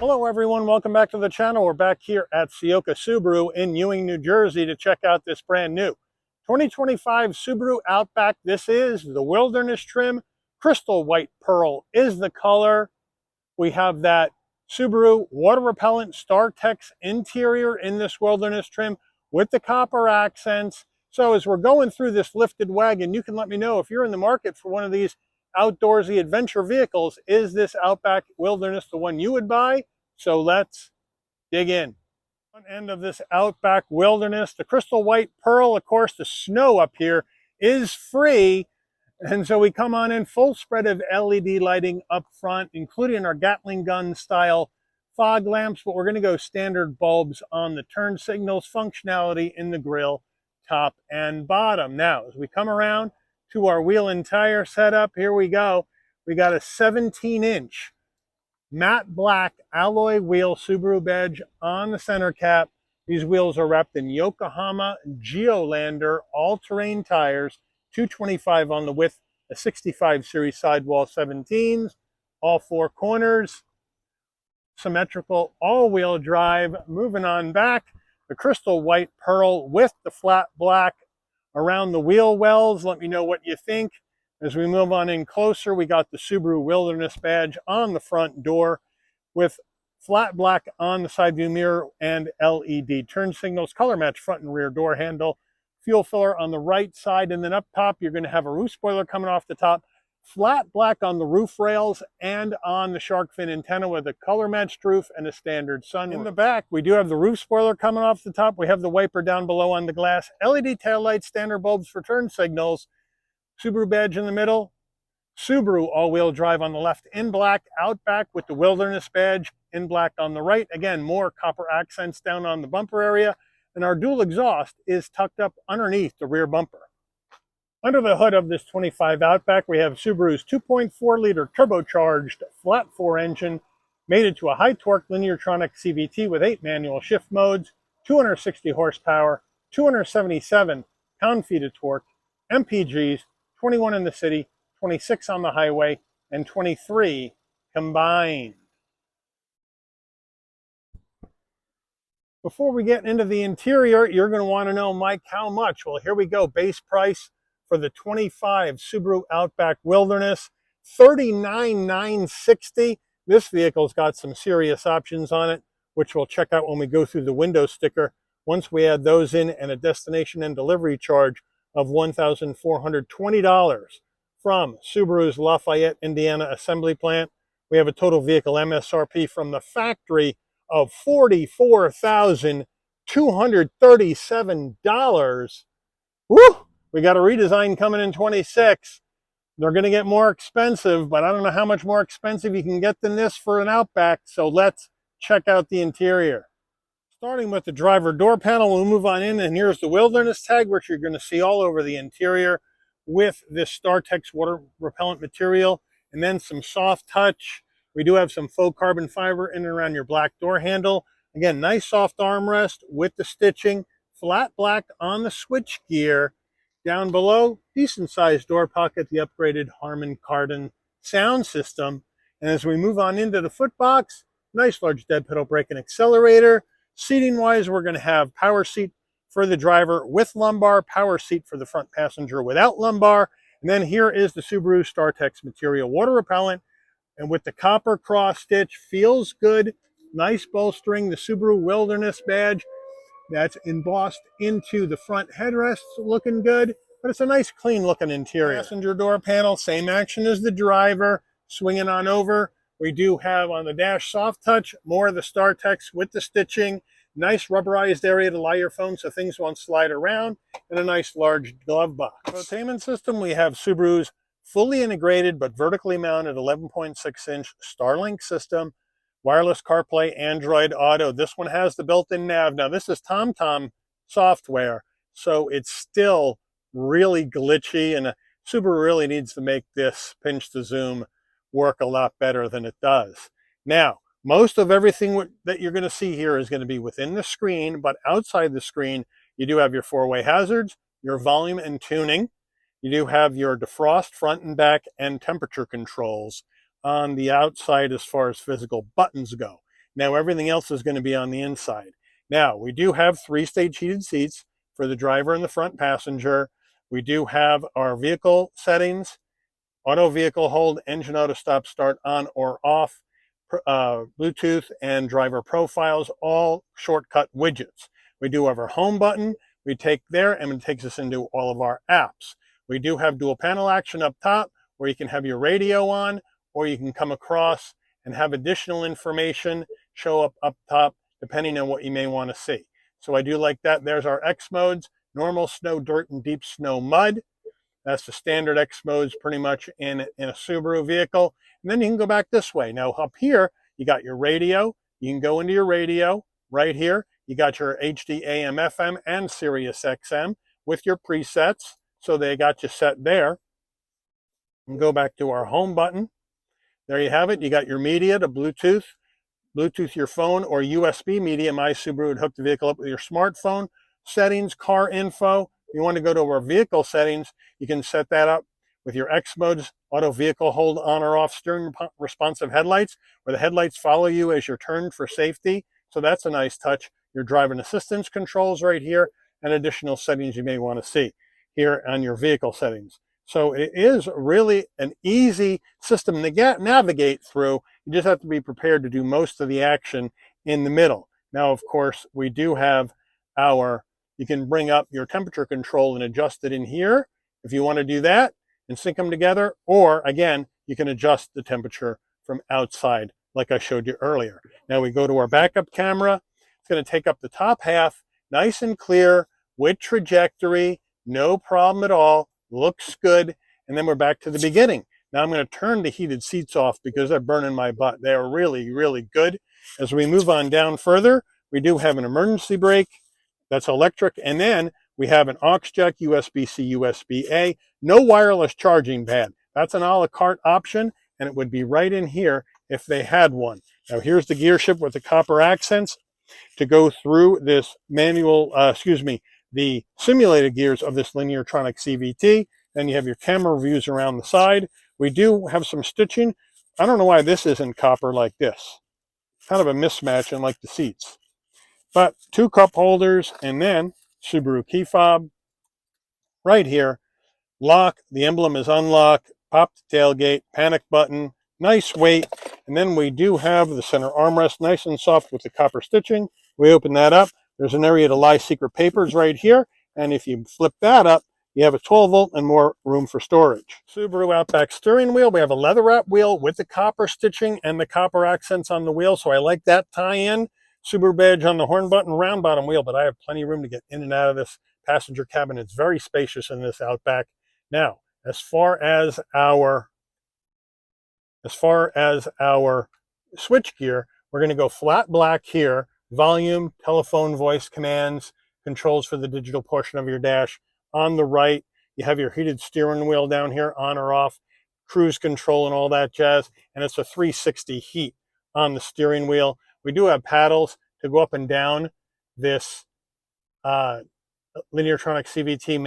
Hello everyone, welcome back to the channel. We're back here at Ciocca Subaru in Ewing, New Jersey to check out this brand new 2025 Subaru Outback. This is the Wilderness trim. Crystal white pearl is the color. We have that Subaru water repellent StarTex interior in this Wilderness trim with the copper accents. So as we're going through this lifted wagon, you can let me know if you're in the market for one of these outdoorsy adventure vehicles. Is this Outback Wilderness the one you would buy? So let's dig in. One end of this Outback Wilderness, the crystal white pearl, of course, the snow up here is free. And so we come on in full spread of LED lighting up front, including our Gatling gun style fog lamps, but we're going to go standard bulbs on the turn signals, functionality in the grille, top and bottom. Now, as we come around to our wheel and tire setup, here we go. We got a 17-inch matte black alloy wheel Subaru badge on the center cap. These wheels are wrapped in Yokohama Geolander all-terrain tires, 225 on the width, a 65 series sidewall 17s, all four corners, symmetrical all-wheel drive. Moving on back, the crystal white pearl with the flat black around the wheel wells. Let me know what you think. As we move on in closer, we got the Subaru Wilderness badge on the front door with flat black on the side view mirror and LED turn signals, color match front and rear door handle, fuel filler on the right side, and then up top you're going to have a roof spoiler coming off the top, flat black on the roof rails and on the shark fin antenna with a color matched roof and a standard sunroof. In the back, we do have the roof spoiler coming off the top. We have the wiper down below on the glass, LED taillights, standard bulbs for turn signals, Subaru badge in the middle, Subaru all-wheel drive on the left in black, Outback with the Wilderness badge in black on the right. Again, more copper accents down on the bumper area, and our dual exhaust is tucked up underneath the rear bumper. Under the hood of this 25 Outback, we have Subaru's 2.4-liter turbocharged flat-4 engine, mated to a high-torque Lineartronic CVT with 8 manual shift modes, 260 horsepower, 277 pound-feet of torque, MPGs, 21 in the city, 26 on the highway, and 23 combined. Before we get into the interior, you're going to want to know, Mike, how much? Well, here we go. Base price for the 25 Subaru Outback Wilderness, $39,960. This vehicle's got some serious options on it, which we'll check out when we go through the window sticker. Once we add those in, and a destination and delivery charge of $1,420 from Subaru's Lafayette, Indiana assembly plant. We have a total vehicle MSRP from the factory of $44,237. Woo! We got a redesign coming in 26. They're going to get more expensive, but I don't know how much more expensive you can get than this for an Outback. So let's check out the interior. Starting with the driver door panel, we'll move on in, and here's the Wilderness tag, which you're going to see all over the interior with this StarTex water repellent material, and then some soft touch. We do have some faux carbon fiber in and around your black door handle. Again, nice soft armrest with the stitching, flat black on the switch gear. Down below, decent sized door pocket, the upgraded Herman Carden sound system. And as we move on into the footbox, nice large dead pedal brake and accelerator. Seating wise, we're going to have power seat for the driver with lumbar, power seat for the front passenger without lumbar. And then here is the Subaru StarTex material water repellent, and with the copper cross stitch, feels good. Nice bolstering, the Subaru Wilderness badge that's embossed into the front headrests, looking good, but it's a nice clean looking interior. Passenger door panel, same action as the driver. Swinging on over, we do have on the dash soft touch, more of the StarTex with the stitching, nice rubberized area to lie your phone so things won't slide around, and a nice large glove box. Infotainment system, we have Subaru's fully integrated but vertically mounted 11.6-inch Starlink system, wireless CarPlay, Android Auto. This one has the built-in nav. Now this is TomTom software, so it's still really glitchy, and Subaru really needs to make this pinch to zoom work a lot better than it does. Now, most of everything that you're going to see here is going to be within the screen, but outside the screen, you do have your four-way hazards, your volume and tuning. You do have your defrost front and back and temperature controls on the outside as far as physical buttons go. Now everything else is going to be on the inside. Now we do have 3-stage heated seats for the driver and the front passenger. We do have our vehicle settings, auto vehicle hold, engine auto stop start on or off, Bluetooth and driver profiles, all shortcut widgets. We do have our home button. We take there and it takes us into all of our apps. We do have dual panel action up top where you can have your radio on, or you can come across and have additional information show up top depending on what you may want to see. So I do like that. There's our X modes: normal, snow, dirt, and deep snow, mud. That's the standard X modes pretty much in a Subaru vehicle. And then you can go back this way. Now up here, you got your radio. You can go into your radio right here. You got your HD AM, FM, and Sirius XM with your presets. So they got you set there. And go back to our home button. There you have it. You got your media to Bluetooth your phone, or USB media. My Subaru would hook the vehicle up with your smartphone. Settings, car info. You want to go to our vehicle settings, you can set that up with your X modes: auto vehicle hold, on or off, steering responsive headlights, where the headlights follow you as you're turned for safety. So that's a nice touch. Your driving assistance controls right here, and additional settings you may want to see here on your vehicle settings. So it is really an easy system to navigate through. You just have to be prepared to do most of the action in the middle. Now, of course, we do have you can bring up your temperature control and adjust it in here if you want to do that and sync them together. Or again, you can adjust the temperature from outside like I showed you earlier. Now we go to our backup camera. It's going to take up the top half, nice and clear with trajectory, no problem at all. Looks good. And then we're back to the beginning. Now I'm going to turn the heated seats off because they're burning my butt. They are really, really good. As we move on down further, we do have an emergency brake. That's electric. And then we have an aux jack, USB-C, USB-A, no wireless charging pad. That's an a la carte option, and it would be right in here if they had one. Now here's the gear shift with the copper accents to go through this the simulated gears of this Lineartronic CVT. Then you have your camera views around the side. We do have some stitching. I don't know why this isn't copper like this. Kind of a mismatch in like the seats. But 2 cup holders, and then Subaru key fob right here. Lock, the emblem is unlocked, pop the tailgate, panic button, nice weight. And then we do have the center armrest, nice and soft with the copper stitching. We open that up. There's an area to lie secret papers right here. And if you flip that up, you have a 12-volt and more room for storage. Subaru Outback steering wheel. We have a leather wrap wheel with the copper stitching and the copper accents on the wheel. So I like that tie-in. Subaru badge on the horn button, round bottom wheel, but I have plenty of room to get in and out of this passenger cabin. It's very spacious in this Outback. Now, as far as our switch gear, we're going to go flat black here. Volume, telephone, voice commands, controls for the digital portion of your dash. On the right, you have your heated steering wheel down here, on or off, cruise control and all that jazz. And it's a 360 heat on the steering wheel. We do have paddles to go up and down this Lineartronic CVT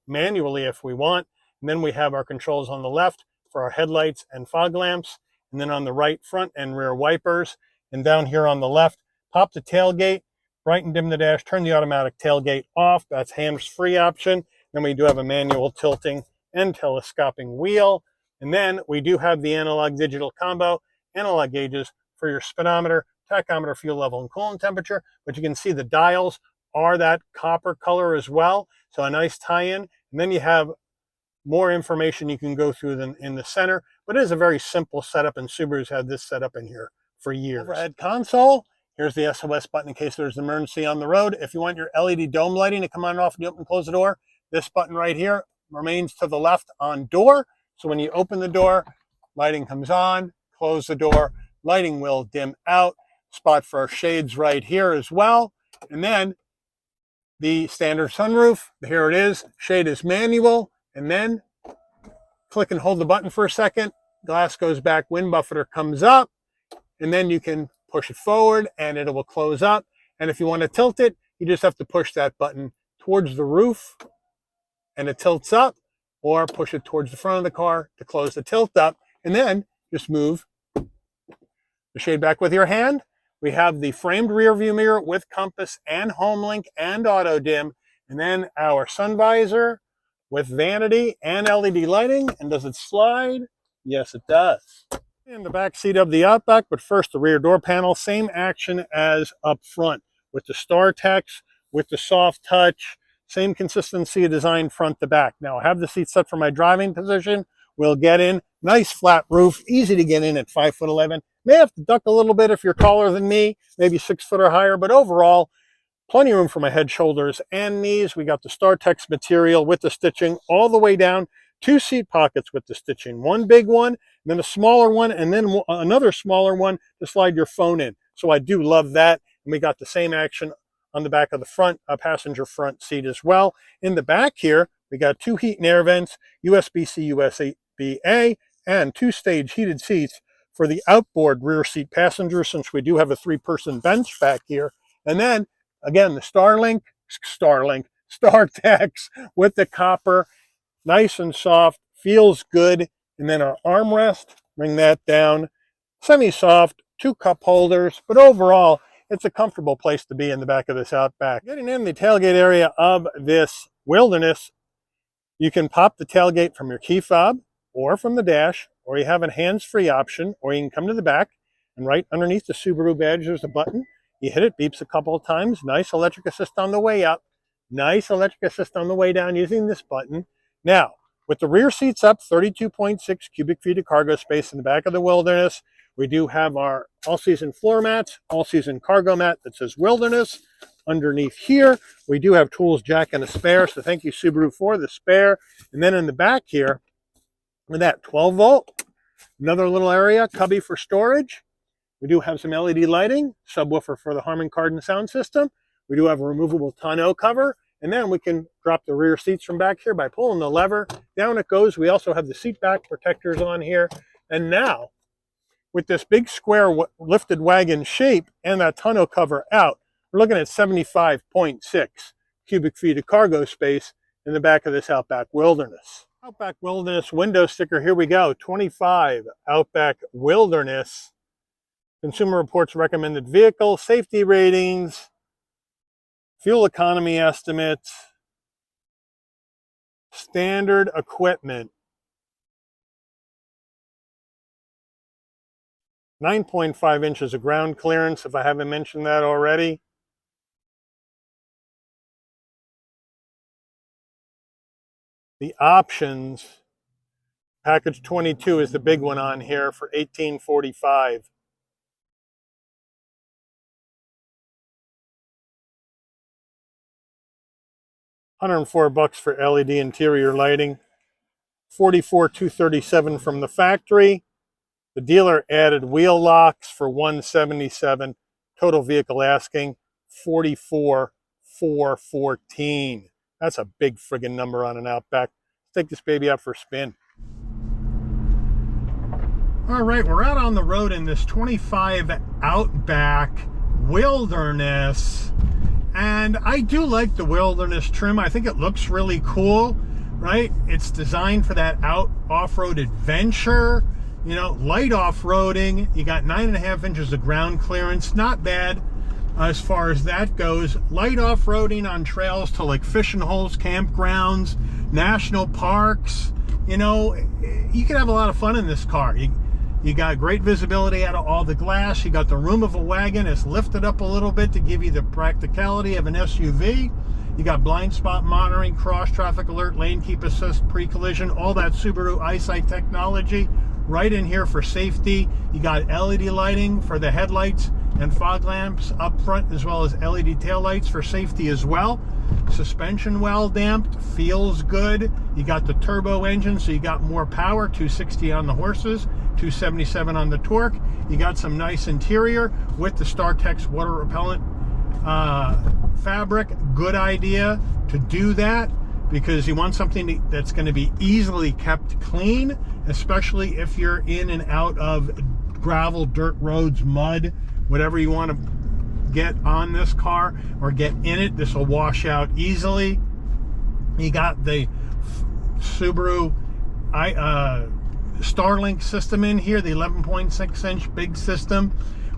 manually if we want. And then we have our controls on the left for our headlights and fog lamps. And then on the right, front and rear wipers. And down here on the left, pop the tailgate, brighten, dim the dash, turn the automatic tailgate off. That's hands-free option. Then we do have a manual tilting and telescoping wheel. And then we do have the analog digital combo, analog gauges for your speedometer, tachometer, fuel level, and coolant temperature. But you can see the dials are that copper color as well. So a nice tie-in. And then you have more information you can go through than in the center. But it is a very simple setup, and Subaru's had this setup in here for years. Overhead console. Here's the SOS button in case there's an emergency on the road. If you want your LED dome lighting to come on and off when you open and close the door, this button right here remains to the left on door. So when you open the door, lighting comes on, close the door, lighting will dim out. Spot for our shades right here as well. And then the standard sunroof, here it is. Shade is manual. And then click and hold the button for a second. Glass goes back, wind buffeter comes up. And then you can push it forward and it will close up. And if you want to tilt it, you just have to push that button towards the roof and it tilts up, or push it towards the front of the car to close the tilt up. And then just move the shade back with your hand. We have the framed rear view mirror with compass and HomeLink and auto dim, and then our sun visor with vanity and LED lighting. And does it slide? Yes, it does. In the back seat of the Outback, but first the rear door panel, same action as up front with the star text, with the soft touch, same consistency of design front to back. Now I have the seat set for my driving position. We'll get in, nice flat roof, easy to get in at 5'11". May have to duck a little bit if you're taller than me, maybe 6 foot or higher, but overall, plenty of room for my head, shoulders, and knees. We got the StarTex material with the stitching all the way down. 2 seat pockets with the stitching, one big one, then a smaller one, and then another smaller one to slide your phone in. So I do love that. And we got the same action on the back of the front, passenger front seat as well. In the back here, we got 2 heat and air vents, USB-C, USB-A, and 2-stage heated seats for the outboard rear seat passengers, since we do have a 3-person bench back here. And then, again, the StarTex with the copper, nice and soft, feels good. And then our armrest, bring that down, semi-soft, 2 cup holders, but overall, it's a comfortable place to be in the back of this Outback. Getting in the tailgate area of this Wilderness, you can pop the tailgate from your key fob or from the dash, or you have a hands-free option, or you can come to the back, and right underneath the Subaru badge, there's a button. You hit it, beeps a couple of times. Nice electric assist on the way up. Nice electric assist on the way down using this button. Now, with the rear seats up, 32.6 cubic feet of cargo space in the back of the Wilderness. We do have our all-season floor mats, all-season cargo mat that says Wilderness. Underneath here, we do have tools, jack, and a spare. So thank you, Subaru, for the spare. And then in the back here, with that 12 volt, another little area, cubby for storage. We do have some LED lighting, subwoofer for the Herman Kardon sound system. We do have a removable tonneau cover. And then we can drop the rear seats from back here by pulling the lever. Down it goes. We also have the seat back protectors on here. And now, with this big square lifted wagon shape and that tonneau cover out, we're looking at 75.6 cubic feet of cargo space in the back of this Outback Wilderness. Outback Wilderness window sticker, here we go. 25 Outback Wilderness. Consumer Reports recommended vehicle, safety ratings, fuel economy estimates, standard equipment. 9.5 inches of ground clearance, if I haven't mentioned that already. The options, package 22 is the big one on here for $1845. $104 for LED interior lighting, $44,237 from the factory. The dealer added wheel locks for $177. Total vehicle asking $44,414. That's a big friggin' number on an Outback. Let's take this baby out for a spin. All right, we're out on the road in this 25 Outback Wilderness. And I do like the Wilderness trim. I think it looks really cool, right? It's designed for that off-road adventure, you know, light off-roading. You got 9.5 inches of ground clearance. Not bad as far as that goes. Light off-roading on trails to like fishing holes, campgrounds, national parks. You know, you can have a lot of fun in this car. You got great visibility out of all the glass. You got the room of a wagon. It's lifted up a little bit to give you the practicality of an SUV. You got blind spot monitoring, cross traffic alert, lane keep assist, pre-collision, all that Subaru EyeSight technology right in here for safety. You got LED lighting for the headlights and fog lamps up front, as well as LED tail lights for safety as well. Suspension well damped, feels good. You got the turbo engine, so you got more power, 260 on the horses, 277 on the torque. You got some nice interior with the StarTex water repellent fabric. Good idea to do that, because you want something that's going to be easily kept clean, especially if you're in and out of gravel, dirt roads, mud, whatever you want to get on this car or get in it. This will wash out easily. You got the Subaru Starlink system in here, the 11.6 inch big system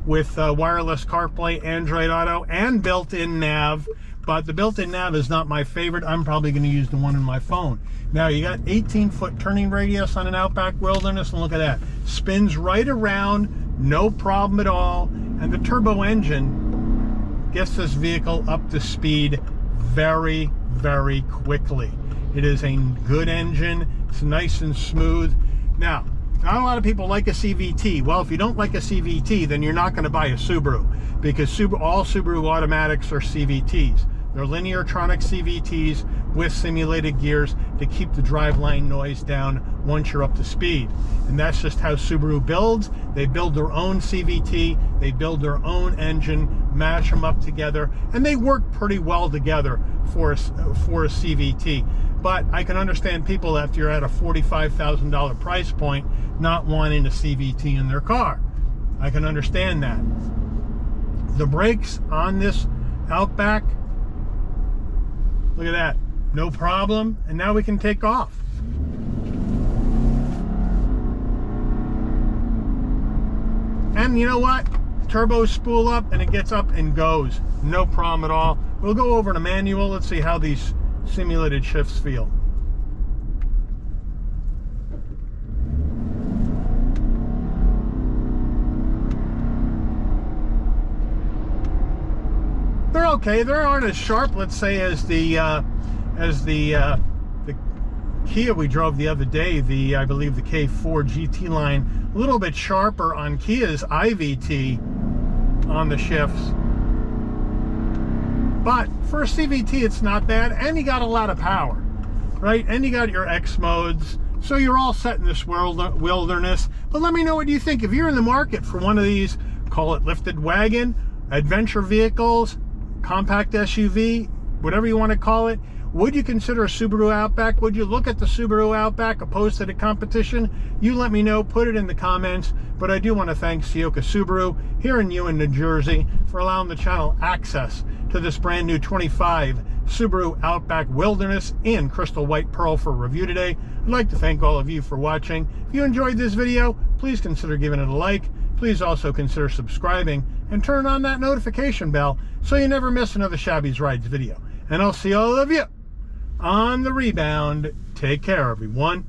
with wireless CarPlay, Android Auto, and built-in nav. But the built-in nav is not my favorite. I'm probably going to use the one in my phone. Now, you got 18-foot turning radius on an Outback Wilderness, and look at that. Spins right around, no problem at all. And the turbo engine gets this vehicle up to speed very, very quickly. It is a good engine. It's nice and smooth. Now, not a lot of people like a CVT. Well, if you don't like a CVT, then you're not going to buy a Subaru, because all Subaru automatics are CVTs. They're lineartronic CVTs with simulated gears to keep the driveline noise down once you're up to speed. And that's just how Subaru builds. They build their own CVT, they build their own engine, match them up together, and they work pretty well together for a CVT. But I can understand people, after you're at a $45,000 price point, not wanting a CVT in their car. I can understand that. The brakes on this Outback, look at that, no problem. And now we can take off. And you know what? Turbo spool up and it gets up and goes. No problem at all. We'll go over to manual. Let's see how these simulated shifts feel. They're okay. They aren't as sharp, let's say, as the Kia we drove the other day. I believe the K4 GT line, a little bit sharper on Kia's IVT on the shifts. But for a CVT, it's not bad, and you got a lot of power, right? And you got your X modes, so you're all set in this wilderness. But let me know what you think. If you're in the market for one of these, call it lifted wagon, adventure vehicles, compact SUV, whatever you want to call it, would you consider a Subaru Outback? Would you look at the Subaru Outback opposed to the competition? You let me know, put it in the comments. But I do want to thank Ciocca Subaru here in Ewing, New Jersey, for allowing the channel access to this brand new 25 Subaru Outback Wilderness in crystal white pearl for review today. I'd like to thank all of you for watching. If you enjoyed this video, please consider giving it a like. Please also consider subscribing and turn on that notification bell so you never miss another Shabby's Rides video. And I'll see all of you on the rebound. Take care, everyone.